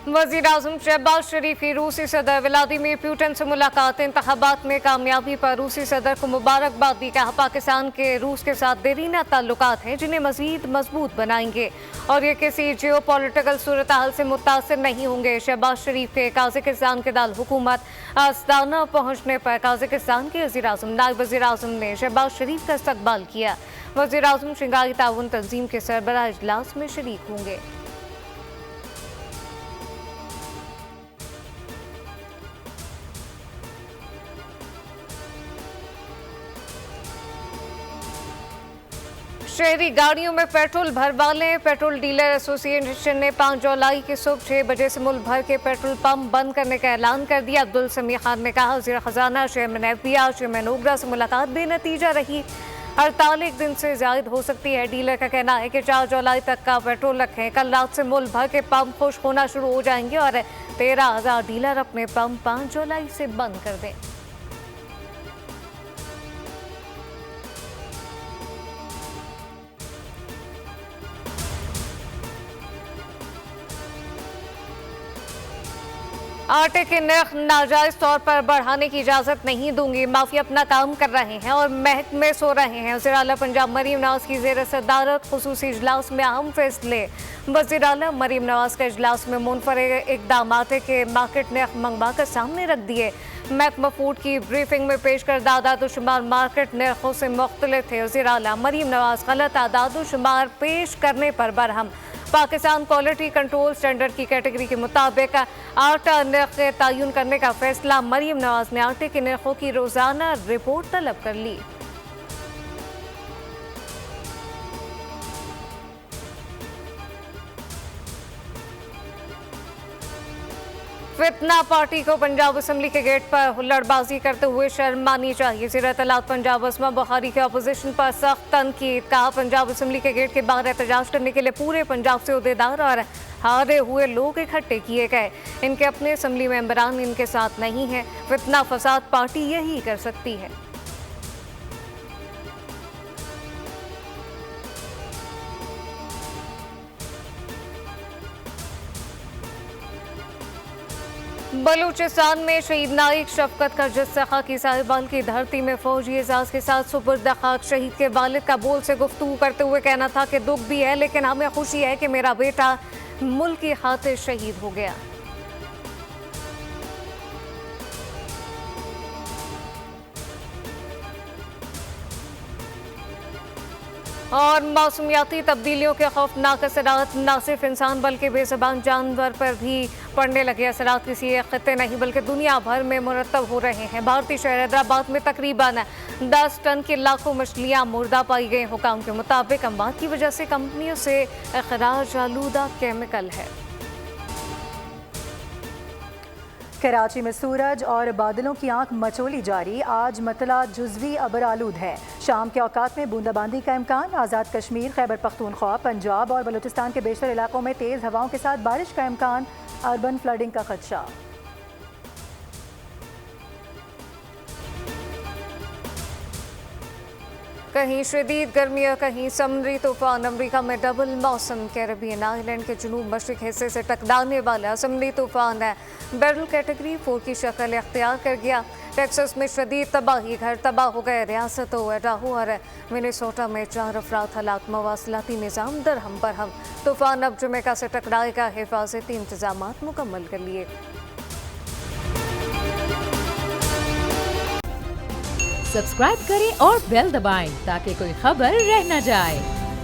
वज़ीर-ए-आज़म शहबाज शरीफ की रूसी सदर व्लादिमीर पुतिन से मुलाकात। इंतखाबात में कामयाबी पर रूसी सदर को मुबारकबाद दी। कहा, पाकिस्तान के रूस के साथ देरीना ताल्लुकात हैं जिन्हें मज़ीद मजबूत बनाएंगे और ये किसी जियो पॉलिटिकल सूरत हाल से मुतासिर नहीं होंगे। शहबाज शरीफ के काज़ाकिस्तान के दार हुकूमत आस्ताना पहुँचने पर काज़ाकिस्तान के वज़ीर-ए-आज़म नायब वज़ीर-ए-आज़म ने शहबाज शरीफ का इस्तकबाल किया। वज़ीर-ए-आज़म शंघाई ताउन तंजीम के सरबराह इजलास में शरीक होंगे। शहरी गाड़ियों में पेट्रोल भरवा लें। पेट्रोल डीलर एसोसिएशन ने 5 जुलाई की सुबह 6 बजे से मुल्क भर के पेट्रोल पंप बंद करने का ऐलान कर दिया। अब्दुल समी खान ने कहा, वज़ीर खजाना चेयरमैन एफबीआर चेयरमैन ओगरा से मुलाकात बेनतीजा रही। हड़ताल 1 दिन से ज्यादा हो सकती है। डीलर का कहना है कि 4 जुलाई तक का पेट्रोल रखें। कल रात से मुल्क भर के पंप खुश्क होना शुरू हो जाएंगे और 13,000 डीलर अपने पंप 5 जुलाई से बंद कर दें। आटे के नर्ख नाजायज तौर पर बढ़ाने की इजाजत नहीं दूंगी। माफिया अपना काम कर रहे हैं और महकमे सो रहे हैं। वज़ीर आला पंजाब मरीम नवाज की ज़ेर सदारत खुसूसी इजलास में अहम फैसले। वज़ीर आला मरीम नवाज का इजलास में मुनफरद इक़दाम आटे के मार्केट नर्ख मंगवा कर सामने रख दिए। महकमा फूड की ब्रीफिंग में पेश कर आदाद-ओ-शुमार मार्केट नर्खों से मुख्तलिफ थे। वज़ीर आला मरीम नवाज गलत आदाद-ओ-शुमार पेश करने पर Barham. Pakistan quality control standard की कैटेगरी के मुताबिक आटा नर्ख तयन करने का फैसला। मरीम नवाज ने आटे के नर्खों की रोजाना रिपोर्ट तलब कर ली। फितना पार्टी को पंजाब असम्बली के गेट पर हुल्लड़बाजी करते हुए शर्म आनी चाहिए। ज़ीर तलात पंजाब अस्मा बुखारी के अपोजिशन पर सख्त तनकीद। कहा, पंजाब असम्बली के गेट के बाहर एहतजाज करने के लिए पूरे पंजाब से ओहदेदार और हारे हुए लोग इकट्ठे किए गए। इनके अपने असम्बली मेंबरान इनके साथ नहीं हैं। फितना फसाद पार्टी यही कर सकती है। बलूचिस्तान में शहीद नाइक शफकत का जस्सा खाकी साहिबाल की धरती में फौजी एजाज के साथ सुपुर्द खाक। शहीद के वालिद का बोल से गुफ्तगू करते हुए कहना था कि दुख भी है लेकिन हमें खुशी है कि मेरा बेटा मुल्क की खातिर शहीद हो गया। और मौसमियाती तब्दीलियों के खौफनाक असरात न सिर्फ इंसान बल्कि बेज़बान जानवर पर भी पड़ने लगे। असरात किसी एक खित्ते नहीं बल्कि दुनिया भर में मुरतब हो रहे हैं। भारतीय शहर हैदराबाद में तकरीबन 10 टन की लाखों मछलियाँ मुर्दा पाई गई। हुकाम के मुताबिक अमवात की वजह से कंपनियों से अखराज आलूदा केमिकल है। कराची में सूरज और बादलों की आंख मचोली जारी। आज मतला जुज़वी अबर आलूद है। शाम के औकात में बूंदाबांदी का इम्कान। आज़ाद कश्मीर, खैबर पख्तूनख्वा, पंजाब और बलूचिस्तान के बेशतर इलाकों में तेज़ हवाओं के साथ बारिश का इम्कान। अर्बन फ्लडिंग का खदशा। कहीं शदीद गर्मी और कहीं समुद्री तूफान। अमरीका में डबल मौसम। कैरेबियन आइलैंड के जनूब मशरक हिस्से से टकराने वाला समुद्री तूफान है बैरल कैटेगरी 4 की शक्ल इख्तियार कर गया। टेक्सास में शदीद तबाही, घर तबाह हो गए। रियासतों इडाहो और मिनेसोटा में 4 अफराद हलाक। मवासलाती निज़ाम दरहम बरहम। तूफान अब जमैका से टकराएगा। हिफाजती इंतजाम मुकम्मल कर लिए। सब्सक्राइब करें और बेल दबाएं ताकि कोई खबर रह न जाए।